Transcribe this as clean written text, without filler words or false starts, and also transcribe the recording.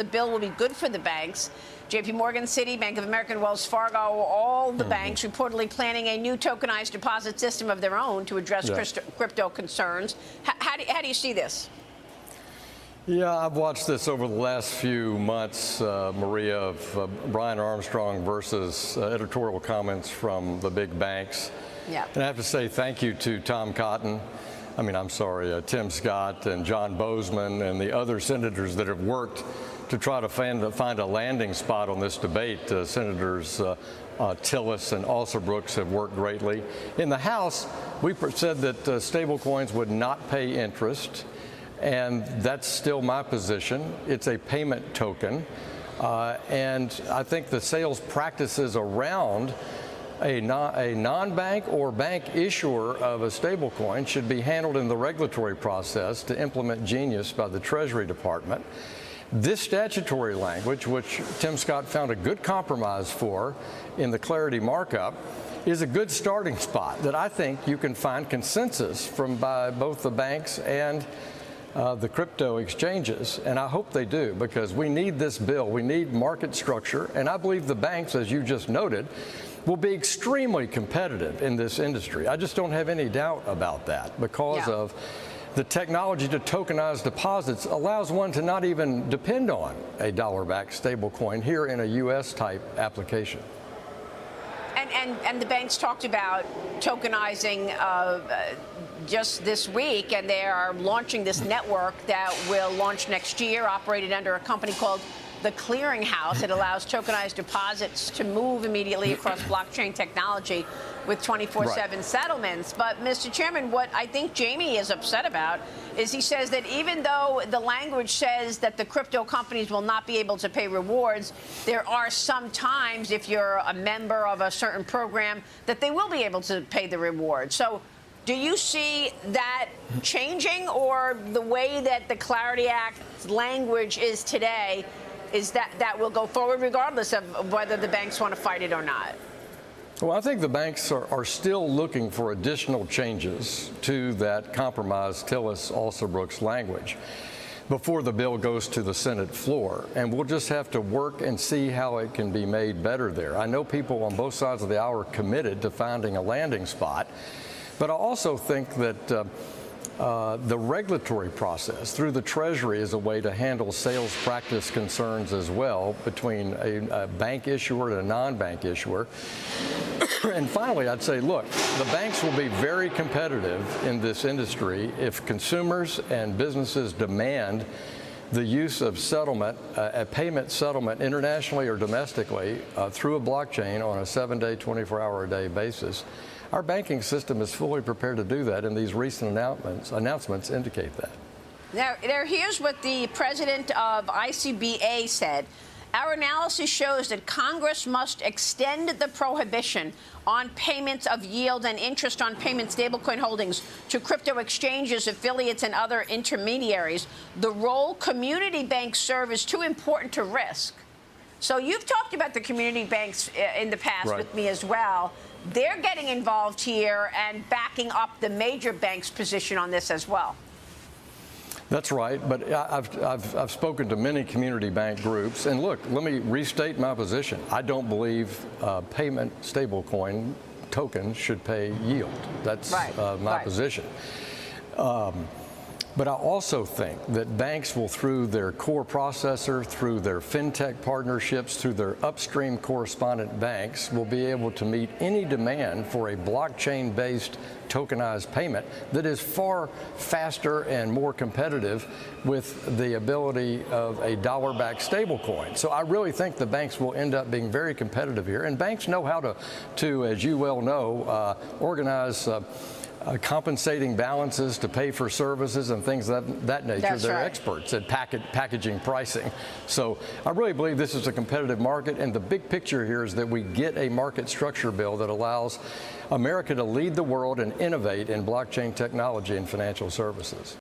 The bill will be good for the banks. JP Morgan, Citi, Bank of America, and Wells Fargo, all the banks reportedly planning a new tokenized deposit system of their own to address crypto concerns. How do you see this? Yeah, I've watched this over the last few months, Maria, of Brian Armstrong versus editorial comments from the big banks. Yeah. And I have to say thank you to Tim Scott and John Bozeman and the other senators that have worked to try to find a landing spot on this debate. Senators Tillis and Alsobrooks have worked greatly. In the House, we said that stable coins would not pay interest, and that's still my position. It's a payment token, and I think the sales practices around a non-bank or bank issuer of a stablecoin should be handled in the regulatory process to implement Genius by the Treasury Department. This statutory language, which Tim Scott found a good compromise for in the Clarity markup, is a good starting spot that I think you can find consensus by both the banks and the crypto exchanges, and I hope they do, because we need this bill. We need market structure, and I believe the banks, as you just noted, will be extremely competitive in this industry. I just don't have any doubt about that, because of the technology to tokenize deposits allows one to not even depend on a dollar-backed stablecoin here in a U.S.-type application. And the banks talked about tokenizing just this week, and they are launching this network that will launch next year, operated under a company called The Clearinghouse. It allows tokenized deposits to move immediately across blockchain technology with 24/7 settlements. But, Mr. Chairman, what I think Jamie is upset about is he says that even though the language says that the crypto companies will not be able to pay rewards, there are some times, if you're a member of a certain program, that they will be able to pay the reward. So do you see that changing, or the way that the Clarity Act language is today is that will go forward regardless of whether the banks want to fight it or not? Well, I think the banks are still looking for additional changes to that compromise Tillis-Alsobrooks language before the bill goes to the Senate floor. And we'll just have to work and see how it can be made better there. I know people on both sides of the aisle are committed to finding a landing spot, but I also think that the regulatory process through the Treasury is a way to handle sales practice concerns as well between a bank issuer and a non-bank issuer. And finally, I'd say, look, the banks will be very competitive in this industry if consumers and businesses demand the use of settlement, a payment settlement internationally or domestically through a blockchain on a 7-day, 24-hour-a-day basis. Our banking system is fully prepared to do that, and these recent announcements indicate that. Now, here's what the president of ICBA said. Our analysis shows that Congress must extend the prohibition on payments of yield and interest on payment stablecoin holdings to crypto exchanges, affiliates, and other intermediaries. The role community banks serve is too important to risk. So you've talked about the community banks in the past with me as well. They're getting involved here and backing up the major banks' position on this as well. That's right, but I've spoken to many community bank groups, and look, let me restate my position. I don't believe payment stablecoin tokens should pay yield. That's my position. But I also think that banks will, through their core processor, through their fintech partnerships, through their upstream correspondent banks, will be able to meet any demand for a blockchain-based tokenized payment that is far faster and more competitive with the ability of a dollar-backed stablecoin. So I really think the banks will end up being very competitive here, and banks know how to as you well know, organize compensating balances to pay for services and things of that nature. That's They're right. experts at packaging pricing. So I really believe this is a competitive market, and the big picture here is that we get a market structure bill that allows America to lead the world and innovate in blockchain technology and financial services.